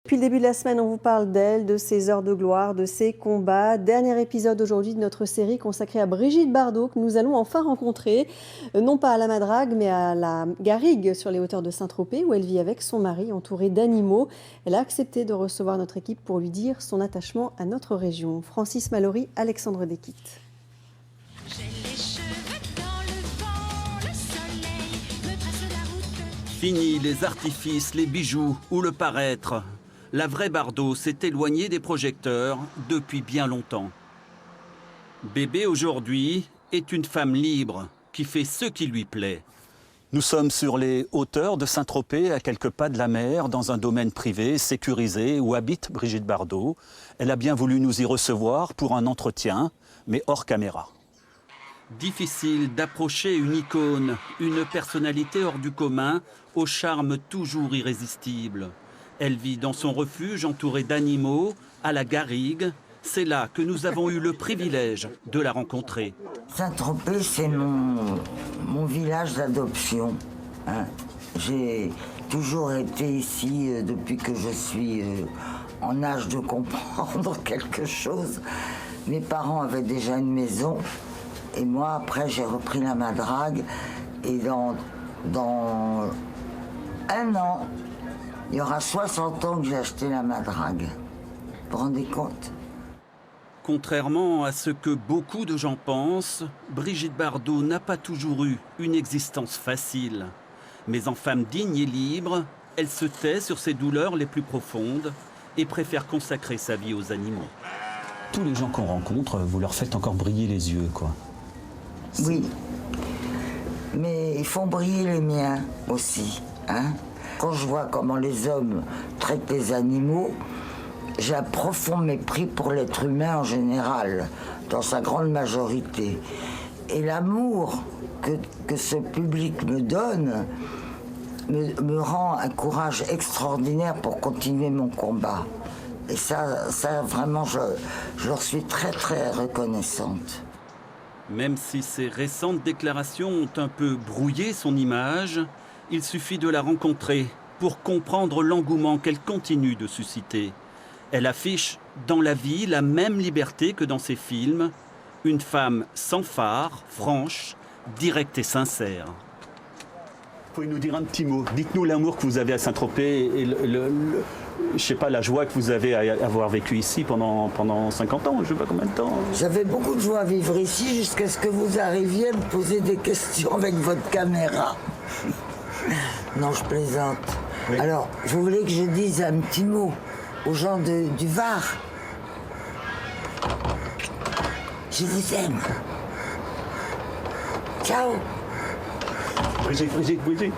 Depuis le début de la semaine, on vous parle d'elle, de ses heures de gloire, de ses combats. Dernier épisode aujourd'hui de notre série consacrée à Brigitte Bardot, que nous allons enfin rencontrer, non pas à la Madrague, mais à la Garrigue, sur les hauteurs de Saint-Tropez, où elle vit avec son mari, entourée d'animaux. Elle a accepté de recevoir notre équipe pour lui dire son attachement à notre région. Francis Mallory, Alexandre Desquites. Fini les artifices, les bijoux ou le paraître. La vraie Bardot s'est éloignée des projecteurs depuis bien longtemps. Bébé aujourd'hui est une femme libre qui fait ce qui lui plaît. Nous sommes sur les hauteurs de Saint-Tropez, à quelques pas de la mer, dans un domaine privé, sécurisé, où habite Brigitte Bardot. Elle a bien voulu nous y recevoir pour un entretien, mais hors caméra. Difficile d'approcher une icône, une personnalité hors du commun, au charme toujours irrésistible. Elle vit dans son refuge entourée d'animaux, à la Garrigue. C'est là que nous avons eu le privilège de la rencontrer. Saint-Tropez, c'est mon village d'adoption. Hein. J'ai toujours été ici depuis que je suis en âge de comprendre quelque chose. Mes parents avaient déjà une maison. Et moi, après, j'ai repris la Madrague. Et dans un an, il y aura 60 ans que j'ai acheté la Madrague. Vous vous rendez compte? Contrairement à ce que beaucoup de gens pensent, Brigitte Bardot n'a pas toujours eu une existence facile. Mais en femme digne et libre, elle se tait sur ses douleurs les plus profondes et préfère consacrer sa vie aux animaux. Tous les gens qu'on rencontre, vous leur faites encore briller les yeux, quoi. Oui, mais ils font briller les miens aussi. Hein. Quand je vois comment les hommes traitent les animaux, j'ai un profond mépris pour l'être humain en général, dans sa grande majorité. Et l'amour que ce public me donne me rend un courage extraordinaire pour continuer mon combat. Et ça vraiment, je leur suis très, très reconnaissante. Même si ses récentes déclarations ont un peu brouillé son image, il suffit de la rencontrer pour comprendre l'engouement qu'elle continue de susciter. Elle affiche dans la vie la même liberté que dans ses films, une femme sans phare, franche, directe et sincère. Pouvez nous dire un petit mot? Dites-nous l'amour que vous avez à Saint-Tropez et je sais pas, la joie que vous avez à avoir vécu ici pendant 50 ans, je sais pas combien de temps. J'avais beaucoup de joie à vivre ici jusqu'à ce que vous arriviez à me poser des questions avec votre caméra. Non, je plaisante. Oui. Alors, vous voulez que je dise un petit mot aux gens du Var? Je vous aime. Ciao. Brigitte.